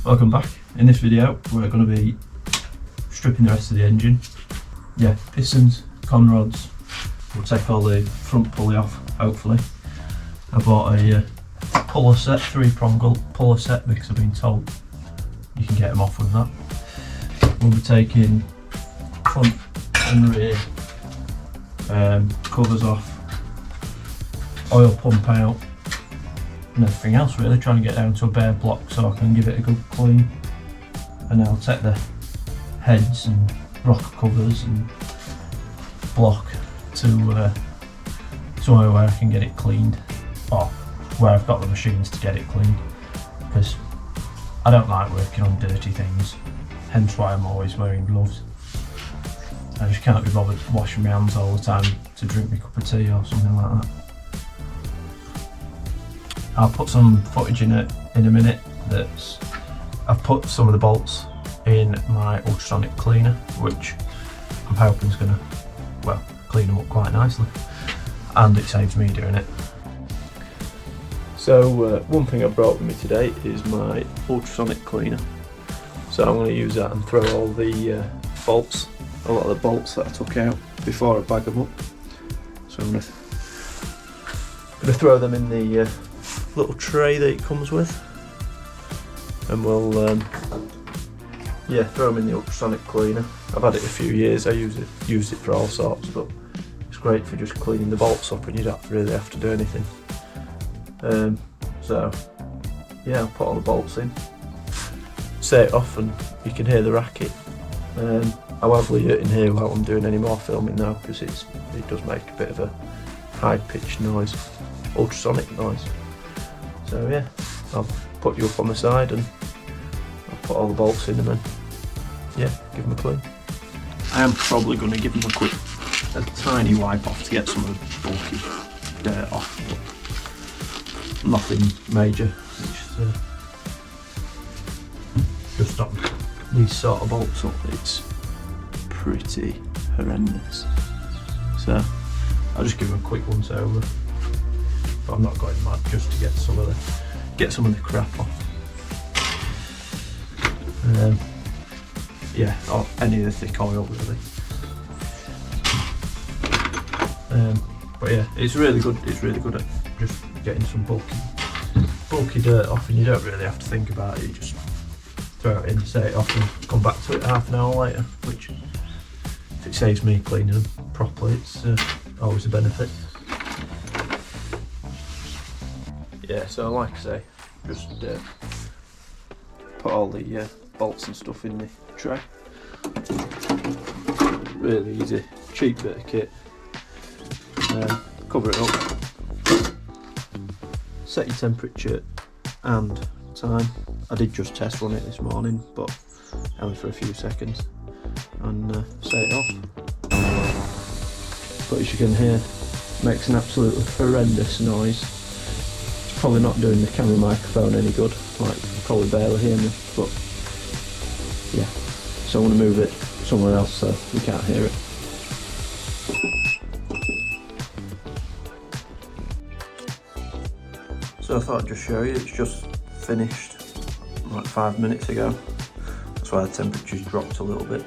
Welcome back. In this video we're going to be stripping the rest of the engine. Yeah, pistons, conrods. We'll take all the front pulley off, hopefully. I bought a puller set, 3-prong puller set, because I've been told you can get them off with that. We'll be taking front and rear covers off, oil pump out, and everything else really, trying to get down to a bare block so I can give it a good clean. And I'll take the heads and rocker covers and block to somewhere where I can get it cleaned, or where I've got the machines to get it cleaned, because I don't like working on dirty things, hence why I'm always wearing gloves. I just can't be bothered washing my hands all the time to drink my cup of tea or something like that. I'll put some footage in it in a minute. I've put some of the bolts in my ultrasonic cleaner, which I'm hoping is going to, well, clean them up quite nicely, and it saves me doing it. So one thing I brought with me today is my ultrasonic cleaner. So I'm going to use that and throw all the bolts, a lot of the bolts that I took out before I bag them up. So I'm going to throw them in the little tray that it comes with, and we'll throw them in the ultrasonic cleaner. I've had it a few years. I used it for all sorts, but it's great for just cleaning the bolts up and you don't really have to do anything. So yeah, I'll put all the bolts in, set it off, and you can hear the racket. I won't leave it in here while I'm doing any more filming now, because it does make a bit of a high-pitched noise, ultrasonic noise. So yeah, I'll put you up on the side and I'll put all the bolts in, and then yeah, give them a clean. I am probably going to give them a tiny wipe off to get some of the bulky dirt off, but nothing major. It's just on these sort of bolts up, it's pretty horrendous. So I'll just give them a quick once over. But I'm not going mad, just to get some of the crap off. Yeah, or any of the thick oil really. But yeah, it's really good. It's really good at just getting some bulky dirt off, and you don't really have to think about it. You just throw it in, set it off, and come back to it half an hour later. Which, if it saves me cleaning them properly, it's always a benefit. Yeah, so like I say, just put all the bolts and stuff in the tray. Really easy, cheap bit of kit. Cover it up, set your temperature and time. I did just test run it this morning, but only for a few seconds, and set it off. But as you can hear, it makes an absolutely horrendous noise. Probably not doing the camera microphone any good, like you probably barely hear me, but yeah, so I'm going to move it somewhere else so you can't hear it. So I thought I'd just show you, it's just finished like 5 minutes ago. That's why the temperature's dropped a little bit.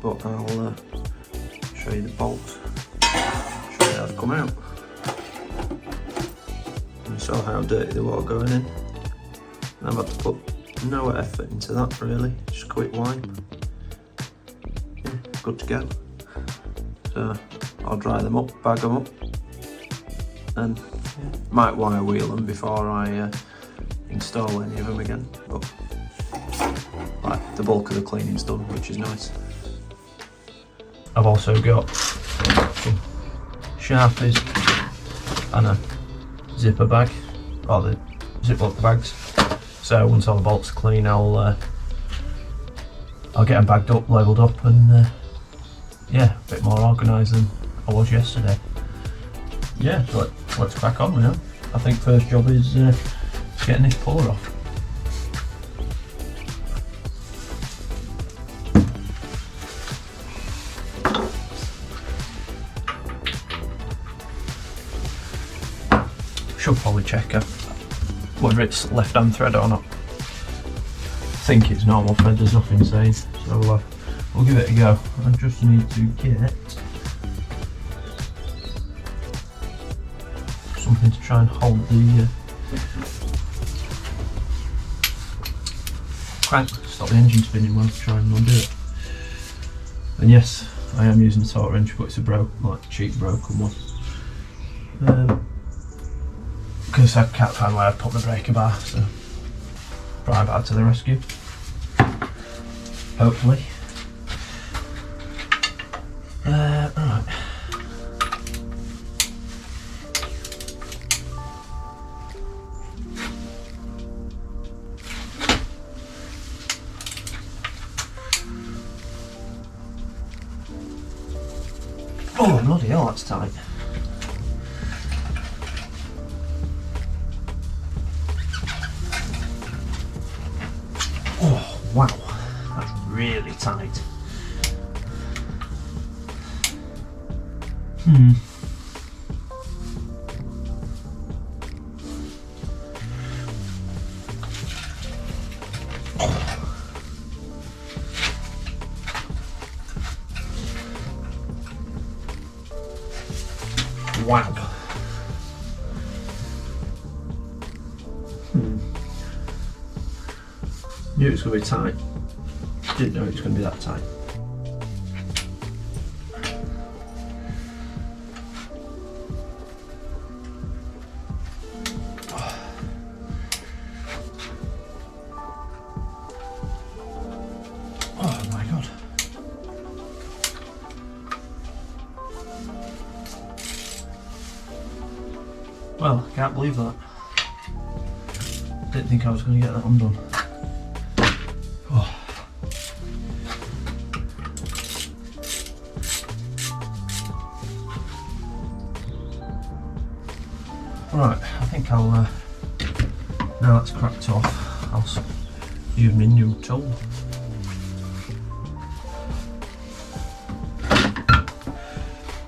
But I'll show you the bolts. Have come out. You saw how dirty they were going in. I've had to put no effort into that really, just a quick wipe. Yeah, good to go. So I'll dry them up, bag them up, and might wire wheel them before I install any of them again. But like, the bulk of the cleaning's done, which is nice. I've also got some Sharpies and a zipper bag, or the Ziploc bags. So once all the bolts are clean, I'll get them bagged up, labelled up, and yeah, a bit more organised than I was yesterday. Yeah, so let's crack on now. I think first job is getting this puller off. Should probably check her. whether it's left hand thread or not. I think it's normal thread, there's nothing saying, so we'll give it a go. I just need to get something to try and hold the crank, stop the engine spinning while I try and undo it. And yes, I am using a torque wrench, but it's a cheap broken one. Because I can't find where I'd put the breaker bar, so pry bar to the rescue. Hopefully. Right. Oh bloody hell, that's tight. Oh wow, that's really tight. Wow. Knew it was going to be tight. Didn't know it was going to be that tight. Oh my god. Well, I can't believe that. Didn't think I was going to get that undone. Oh. Right, I think I'll, now that's cracked off, I'll use my new tool.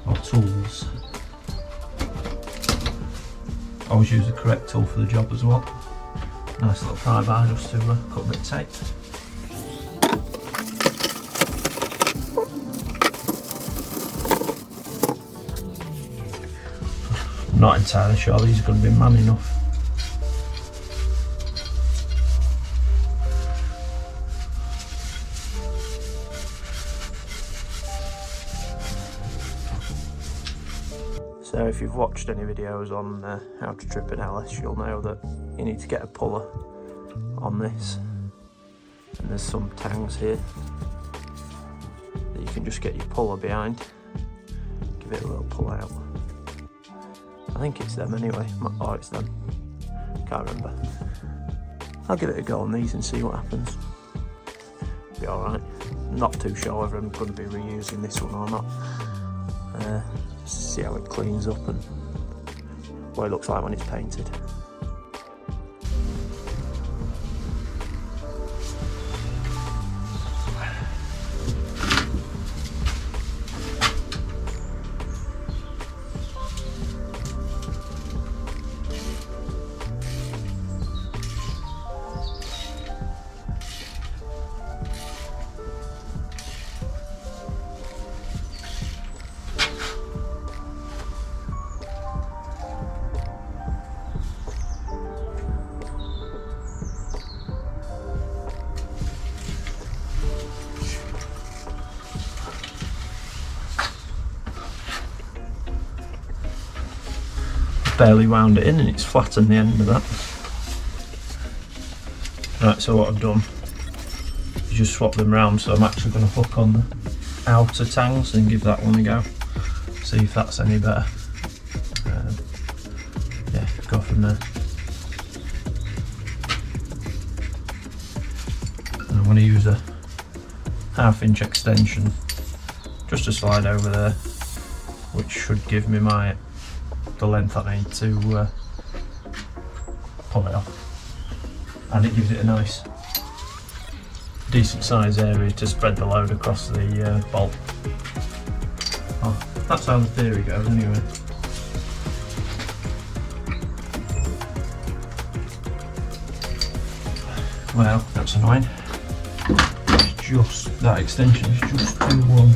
Or tools. Always use the correct tool for the job as well. Nice little pry bar just to cut a bit of tape. I'm not entirely sure these are going to be man enough. So if you've watched any videos on how to trip an LS, you'll know that you need to get a puller on this, and there's some tangs here that you can just get your puller behind, give it a little pull out. I think it's them anyway, or it's them, can't remember. I'll give it a go on these and see what happens. Be alright. Not too sure whether I'm going to be reusing this one or not. See how it cleans up and what it looks like when it's painted. Barely wound it in and it's flattened the end of that. Right, so what I've done is just swap them round, so I'm actually going to hook on the outer tangs and give that one a go, see if that's any better. Yeah, go from there. And I'm going to use a 1/2 inch extension just to slide over there, which should give me the length I need to pull it off, and it gives it a nice decent size area to spread the load across the bolt. Oh, that's how the theory goes anyway. Well, that's annoying. It's just, that extension is just too long.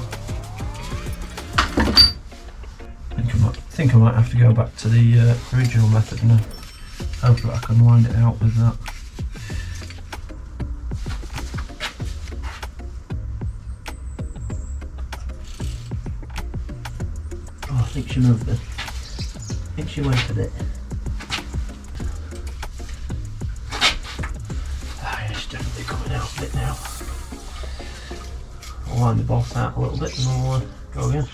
I think I might have to go back to the original method now. Hopefully I can wind it out with that. Oh, I think she moved it. I think she went a bit. Ah, yeah, she's definitely coming out a bit now. I'll wind the bolt out a little bit and we'll go again.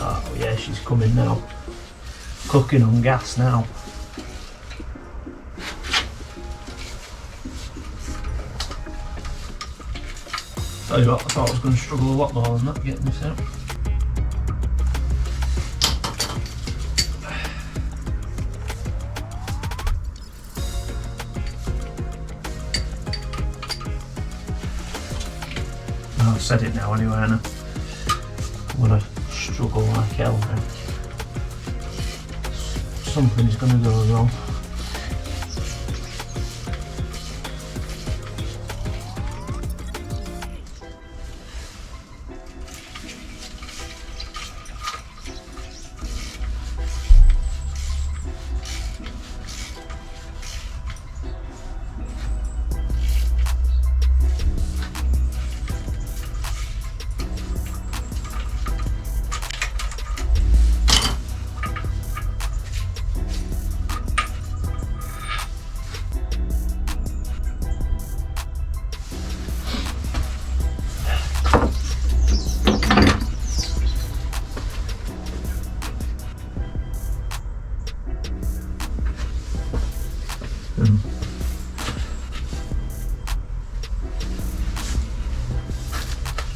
Oh yeah, she's coming now. Cooking on gas now. Tell you what, I thought I was going to struggle a lot more than that getting this out. Oh, I've said it now anyway, Anna. I'm going to struggle like hell now. Something's going to go wrong.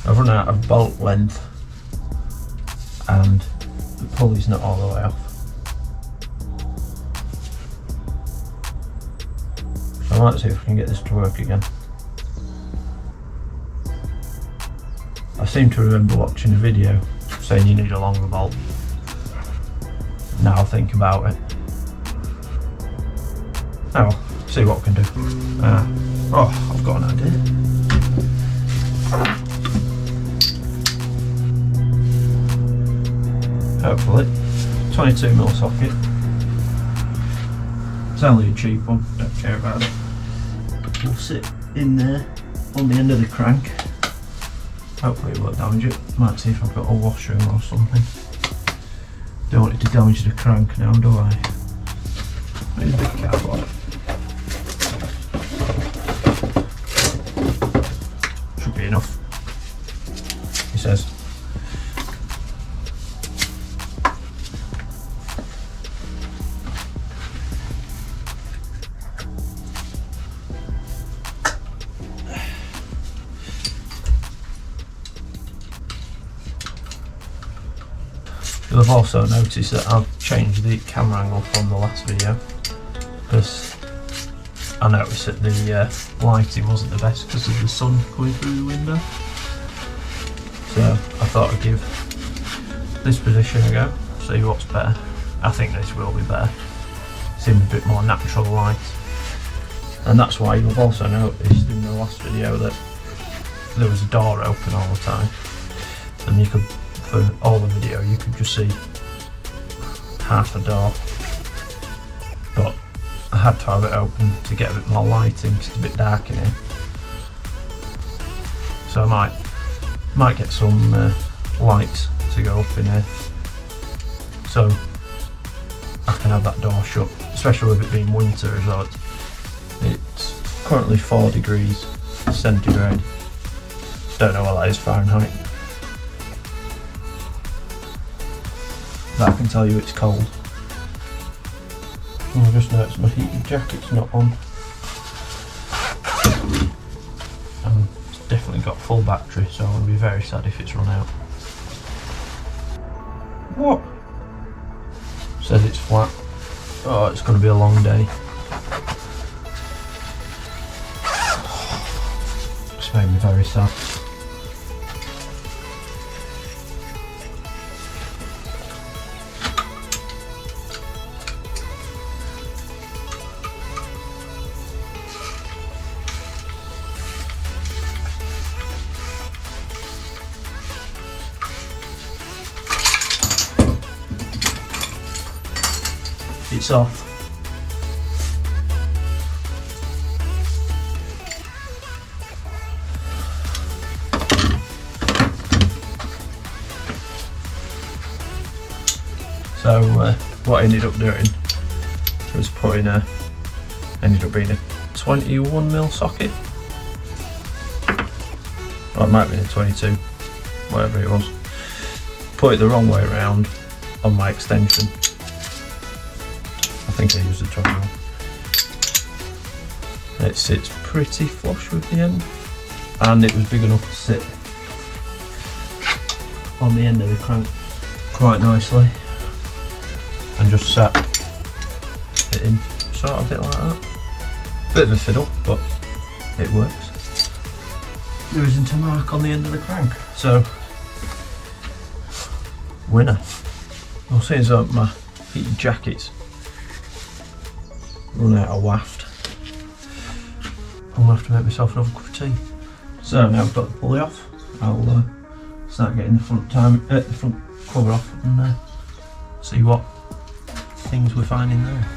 I've run out of bolt length and the pulley's not all the way off. So I might see if we can get this to work again. I seem to remember watching a video saying you need a longer bolt. Now I'll think about it. Oh well, see what we can do. Oh, I've got an idea. Hopefully, 22mm socket. It's only a cheap one, don't care about it. Will sit in there on the end of the crank. Hopefully it won't damage it. Might see if I've got a washer or something. Don't want it to damage the crank now, do I? Need a big cap on it. Should be enough, he says. You'll have also noticed that I've changed the camera angle from the last video because I noticed that the lighting wasn't the best because of the sun coming through the window. So I thought I'd give this position a go, see what's better. I think this will be better. Seems a bit more natural light. And that's why you've also noticed in the last video that there was a door open all the time. And you could, for all the video, you could just see half a door. But I had to have it open to get a bit more lighting because it's a bit dark in here. So I might get some lights to go up in here, so I can have that door shut, especially with it being winter as well. It's currently 4 degrees centigrade. Don't know what that is Fahrenheit. But I can tell you it's cold. Oh, I just noticed my heated jacket's not on. It's definitely got full battery, so I'm going to be very sad if it's run out. What? Says it's flat. Oh, it's going to be a long day. It's made me very sad. It's off. So what I ended up doing was putting ended up being a 21mm socket. Well, it might have been a 22, whatever it was. Put it the wrong way around on my extension. I think I used a 21. It sits pretty flush with the end, and it was big enough to sit on the end of the crank quite nicely, and just sat it in sort of bit like that. Bit of a fiddle, but it works. There isn't a mark on the end of the crank, so winner. Well, seeing as my heated jackets run out of waft, I'm gonna have to make myself another cup of tea. So now I've got the pulley off, I'll start getting the front cover off and see what things we're finding there.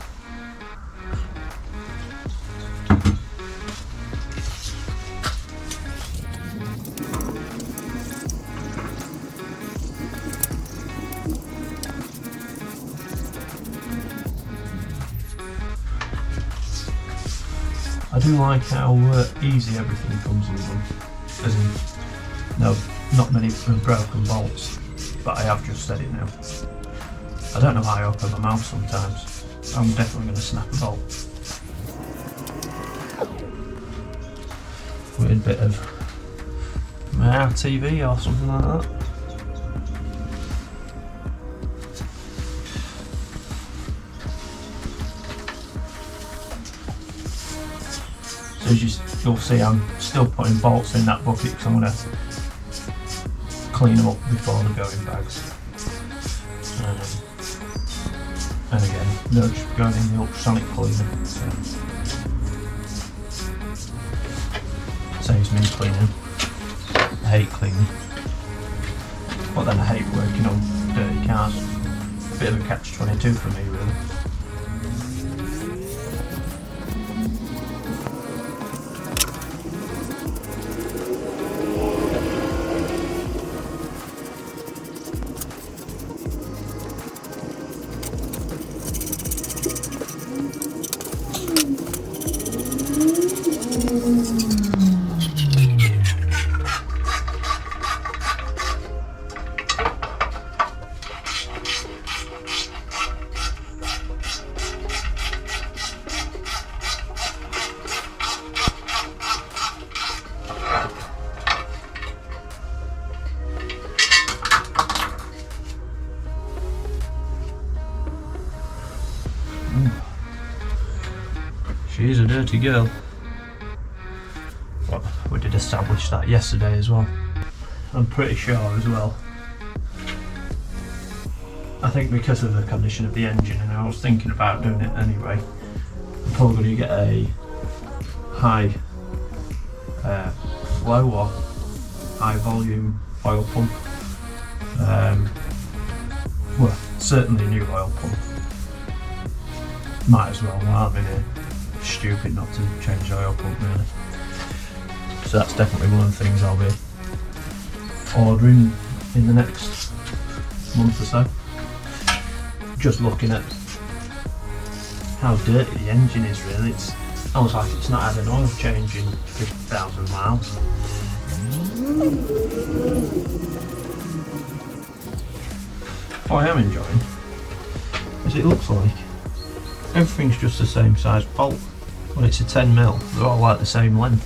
I do like how easy everything comes with them, as in, no, not many broken bolts, but I have just said it now. I don't know how I open my mouth sometimes. I'm definitely going to snap a bolt. Weird bit of my RTV or something like that. As you'll see, I'm still putting bolts in that bucket because I'm going to clean them up before they go in bags. And again, they're just going in the ultrasonic cleaner. So saves me cleaning. I hate cleaning, but then I hate working on dirty cars. Bit of a catch-22 for me, really. She is a dirty girl. Well, we did establish that yesterday as well. I'm pretty sure as well. I think because of the condition of the engine, and I was thinking about doing it anyway, I'm probably going to get a high flow or high volume oil pump. Well, certainly a new oil pump. Might as well, while I'm in here. Stupid not to change the oil pump, really. So that's definitely one of the things I'll be ordering in the next month or so. Just looking at how dirty the engine is, really. It's almost like it's not had an oil change in 50,000 miles. What I am enjoying is it looks like everything's just the same size bolt. When it's a 10mm, they're all like the same length.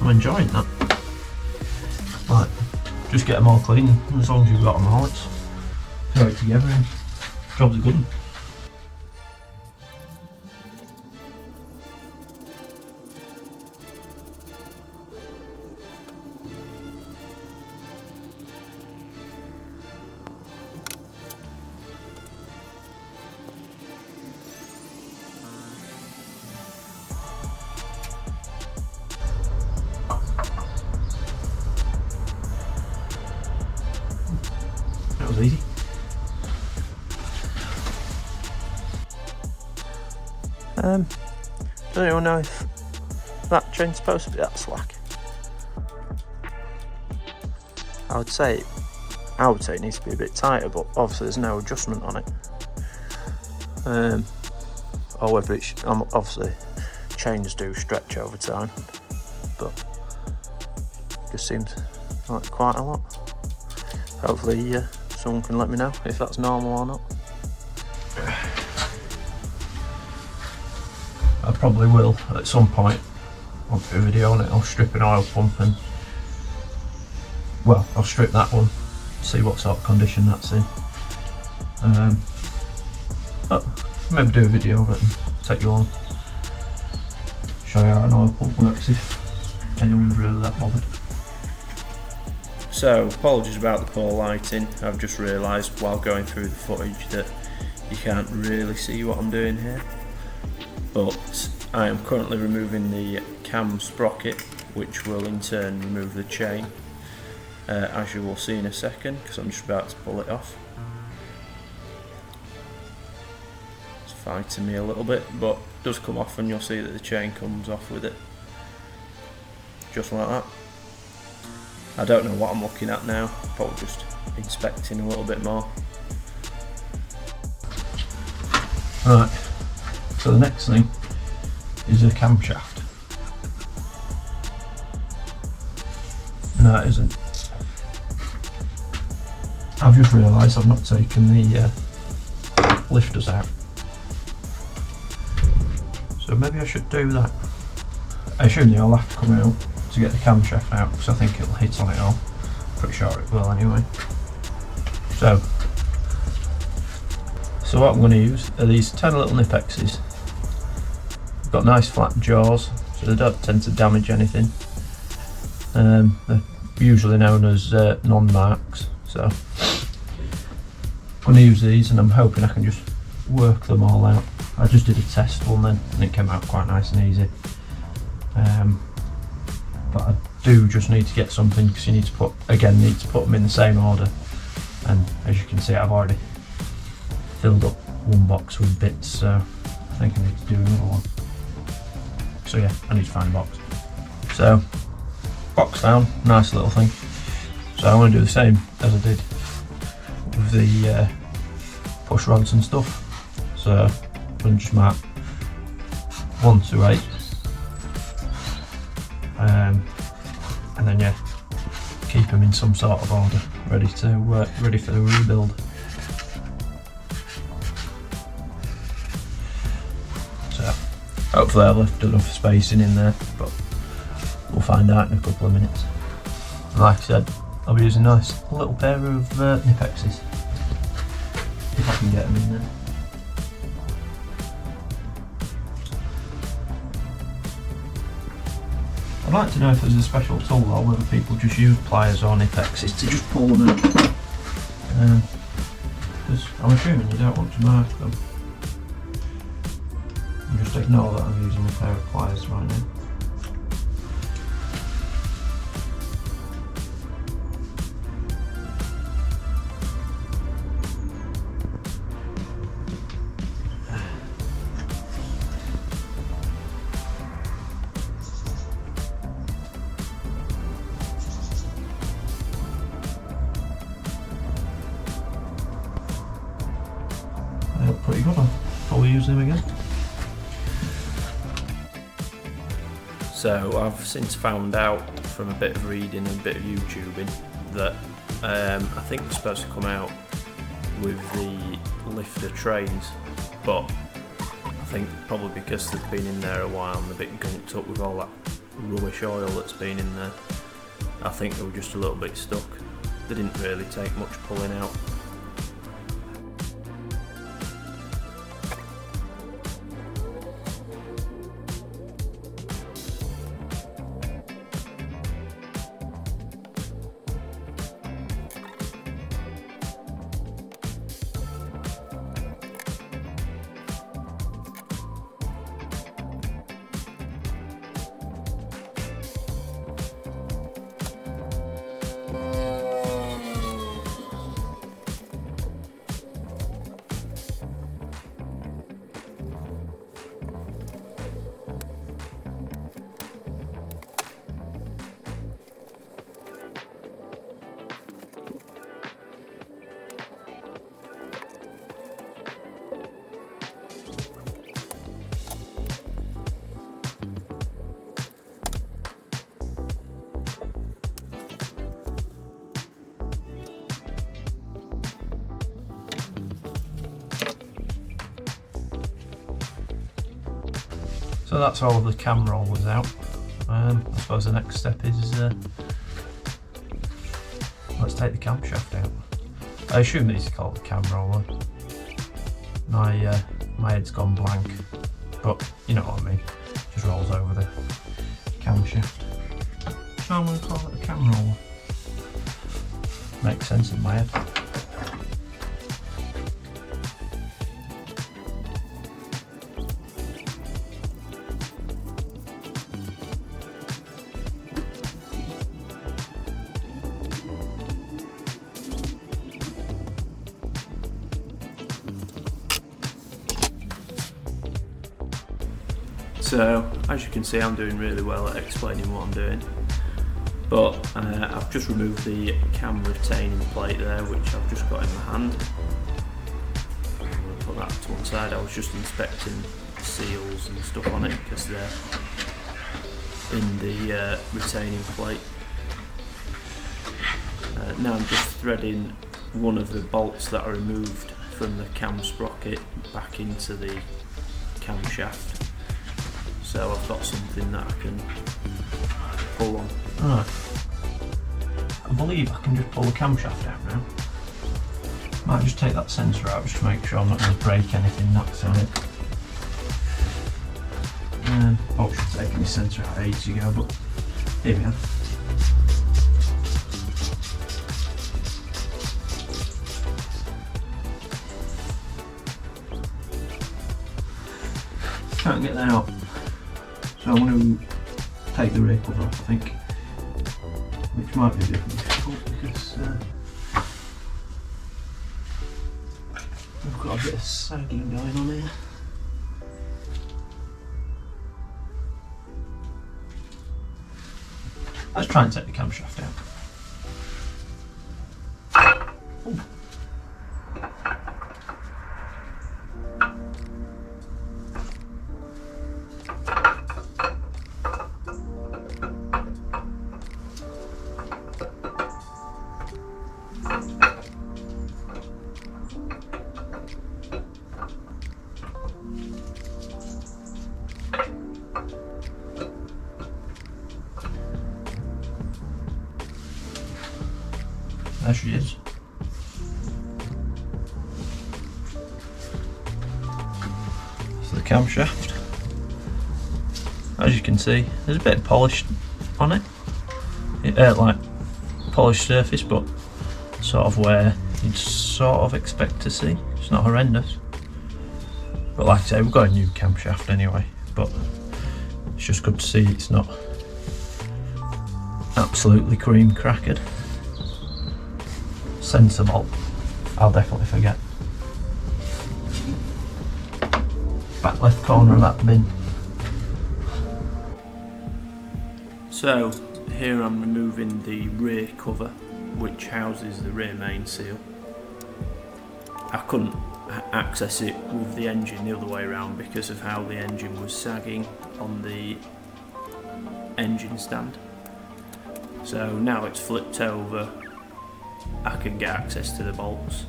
I'm enjoying that. Like, just get them all clean, as long as you've got them all, it's throw it together and job's a good one. That was easy. Does anyone know if that chain's supposed to be that slack? I would say it needs to be a bit tighter, but obviously there's no adjustment on it. Or whether it's obviously chains do stretch over time, but it just seems like quite a lot. Hopefully someone can let me know if that's normal or not. I probably will at some point. I'll do a video on it. I'll strip an oil pump and, well, I'll strip that one, see what sort of condition that's in. But maybe do a video of it and take you on, show you how an oil pump works if anyone's really that bothered. So, apologies about the poor lighting. I've just realised while going through the footage that you can't really see what I'm doing here. But I am currently removing the cam sprocket, which will in turn remove the chain, as you will see in a second, because I'm just about to pull it off. It's fighting me a little bit, but it does come off and you'll see that the chain comes off with it. Just like that. I don't know what I'm looking at now, probably just inspecting a little bit more. Right. So the next thing is a camshaft. No, it isn't. I've just realised I've not taken the lifters out. So maybe I should do that. I assume they all have to come out to get the camshaft out, because I think it'll hit on it all. Pretty sure it will anyway. So what I'm going to use are these 10 little Nipexes. They've got nice flat jaws, so they don't tend to damage anything. They're usually known as non-marks, so I'm going to use these, and I'm hoping I can just work them all out. I just did a test one then, and it came out quite nice and easy. But I do just need to get something, because you need to put them in the same order. And as you can see, I've already filled up one box with bits, so I think I need to do another one. So yeah, I need to find a box. So, box down, nice little thing. So I want to do the same as I did with the push rods and stuff. So I'm going to just mark 1 to 8. And then yeah, keep them in some sort of order, ready for the rebuild. Hopefully I've left enough spacing in there, but we'll find out in a couple of minutes. And like I said, I'll be using a nice little pair of Nipexes, if I can get them in there. I'd like to know if there's a special tool, or whether people just use pliers or Nipexes to just pull them out. Because I'm assuming you don't want to mark them. Just ignore that I'm using a pair of pliers right now. They look pretty good. I'll probably use them again. So I've since found out from a bit of reading and a bit of YouTubing that I think they're supposed to come out with the lifter trays, but I think probably because they've been in there a while and they're a bit gunked up with all that rubbish oil that's been in there, I think they were just a little bit stuck. They didn't really take much pulling out. So that's all of the cam rollers out. I suppose the next step is let's take the camshaft out. I assume these are called the cam roller. My head's gone blank, but you know what I mean. Just rolls over the camshaft. So I'm going to call it a cam roller. Makes sense in my head. So, as you can see, I'm doing really well at explaining what I'm doing, but I've just removed the cam retaining plate there, which I've just got in my hand. I'm going to put that to one side. I was just inspecting the seals and stuff on it because they're in the retaining plate. Now I'm just threading one of the bolts that I removed from the cam sprocket back into the camshaft. So I've got something that I can pull on. Right. I believe I can just pull the camshaft out now. Might just take that sensor out just to make sure I'm not going to break anything that's on it. I should have taken the sensor out ages ago, but here we are. Can't get that out. So I'm going to take the rear cover off, I think, which might be a bit difficult because we've got a bit of sagging going on here. Let's try and take the camshaft out. Ooh. There she is. So the camshaft, as you can see, there's a bit of polish on it. Like polished surface, but sort of where you'd sort of expect to see. It's not horrendous. But like I say, we've got a new camshaft anyway, but it's just good to see it's not absolutely cream crackered. Sensor bolt, I'll definitely forget. Back left corner of that bin. So here I'm removing the rear cover, which houses the rear main seal. I couldn't access it with the engine the other way around because of how the engine was sagging on the engine stand. So now it's flipped over, I can get access to the bolts.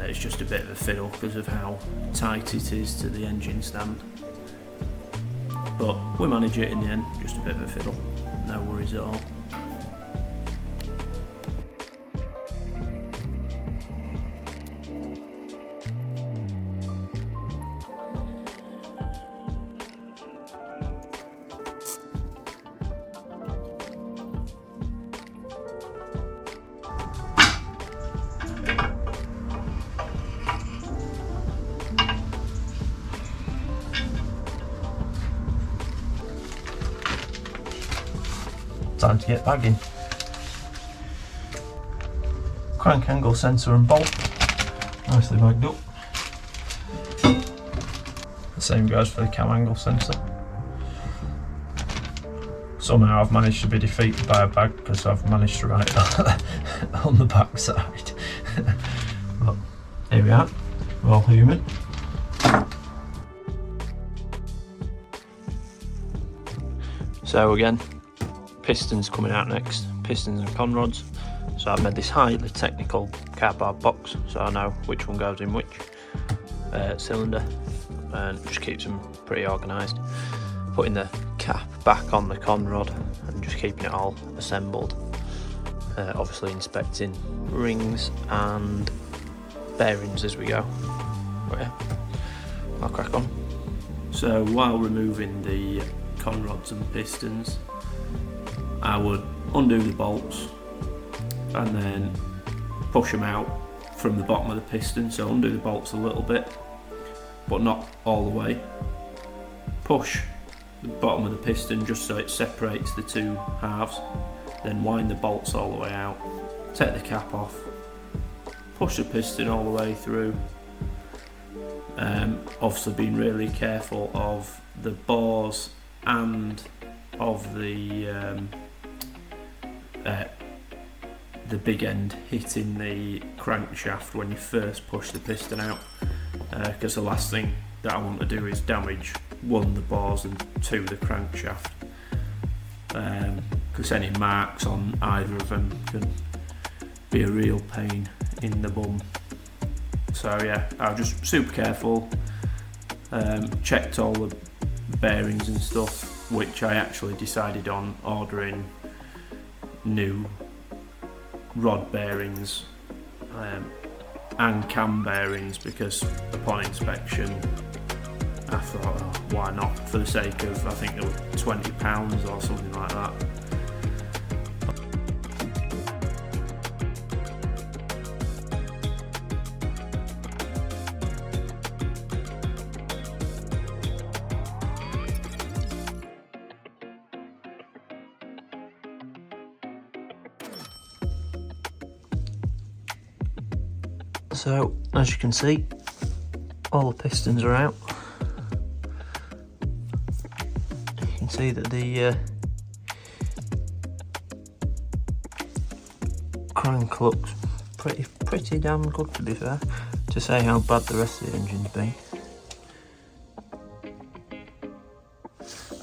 It's just a bit of a fiddle because of how tight it is to the engine stand. But we manage it in the end, just a bit of a fiddle, no worries at all. Time to get bagging. Crank angle sensor and bolt, nicely bagged up. The same goes for the cam angle sensor. Somehow I've managed to be defeated by a bag because I've managed to write that on the back side. But here we are, we're all human. So again, pistons coming out next, pistons and conrods. So I've made this highly technical cardboard box so I know which one goes in which cylinder. and just keeps them pretty organised. Putting the cap back on the conrod and just keeping it all assembled. Obviously inspecting rings and bearings as we go. But yeah, I'll crack on. So while removing the conrods and pistons, I would undo the bolts and then push them out from the bottom of the piston. So undo the bolts a little bit, but not all the way. Push the bottom of the piston just so it separates the two halves, then wind the bolts all the way out, take the cap off, push the piston all the way through. Obviously being really careful of the bores and of the big end hitting the crankshaft when you first push the piston out, because the last thing that I want to do is damage one, the bores, and two, the crankshaft, because any marks on either of them can be a real pain in the bum. So yeah, I was just super careful, checked all the bearings and stuff, which I actually decided on ordering new rod bearings and cam bearings, because upon inspection I thought, oh, why not, for the sake of, I think they were £20 or something like that. So, as you can see, all the pistons are out. You can see that the crank looks pretty damn good, to be fair, to say how bad the rest of the engine's been.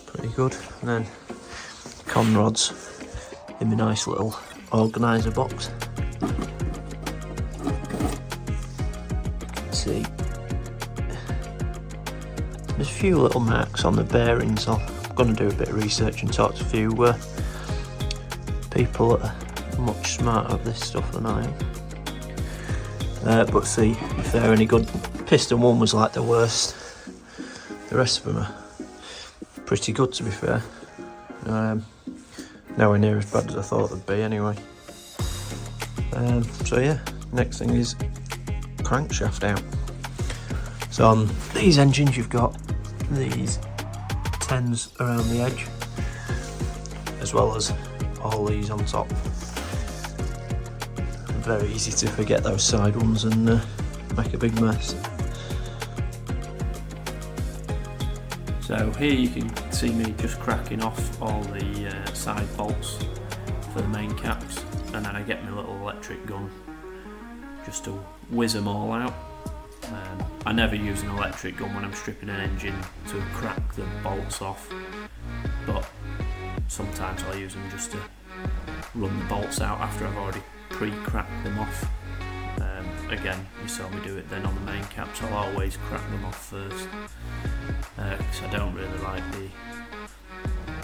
Pretty good. And then conrods in my nice little organiser box. See, there's a few little marks on the bearings. I'm going to do a bit of research and talk to a few people that are much smarter at this stuff than I am, but see if they're any good. Piston 1 was like the worst, the rest of them are pretty good, to be fair. Nowhere near as bad as I thought they'd be anyway. So yeah, next thing is crankshaft out. So on these engines you've got these 10s around the edge, as well as all these on top. Very easy to forget those side ones and make a big mess. So here you can see me just cracking off all the side bolts for the main caps, and then I get my little electric gun just to whiz them all out. I never use an electric gun when I'm stripping an engine to crack the bolts off, but sometimes I'll use them just to run the bolts out after I've already pre-cracked them off. Again, you saw me do it then on the main caps. I'll always crack them off first, because I don't really like the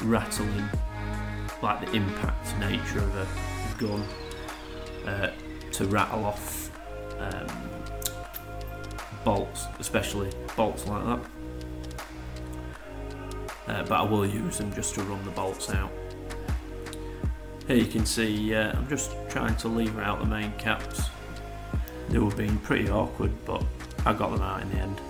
rattling, like the impact nature of a gun to rattle off bolts, especially bolts like that. But I will use them just to run the bolts out. Here you can see I'm just trying to lever out the main caps. They were being pretty awkward, but I got them out in the end.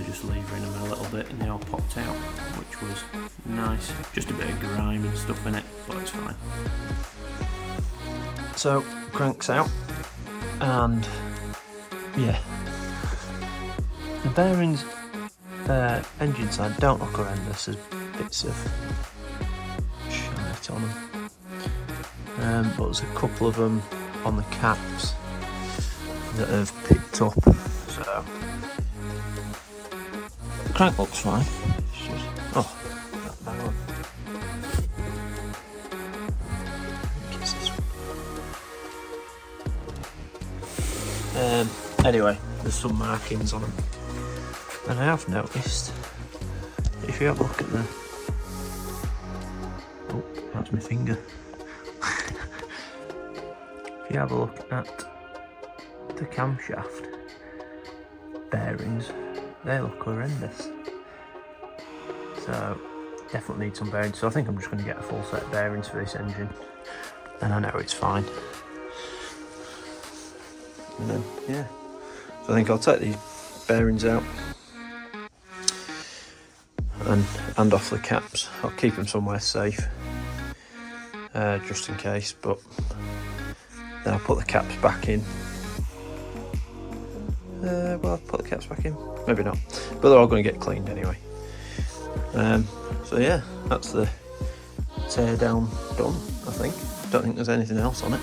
Just levering them a little bit and they all popped out, which was nice. Just a bit of grime and stuff in it, but it's fine. So, cranks out, and yeah, the bearings engine side don't look horrendous. There's bits of shite on them, but there's a couple of them on the caps that have picked up. So the crank looks fine. It's just, oh, that bang on. I think it's this one. Anyway, there's some markings on them. And I have noticed, if you have a look at the... Oh, that's my finger. If you have a look at the camshaft bearings, they look horrendous. So, definitely need some bearings. So I think I'm just going to get a full set of bearings for this engine. And I know it's fine. And then, yeah. So I think I'll take these bearings out and off the caps. I'll keep them somewhere safe, just in case, but then I'll put the caps back in. Well, I'll put the caps back in, maybe not, but they're all going to get cleaned anyway. So yeah, that's the tear down done, I think. Don't think there's anything else on it.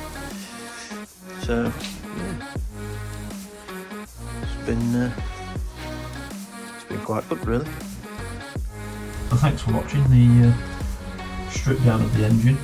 So yeah, it's been quite good, really. So thanks for watching the strip down of the engine.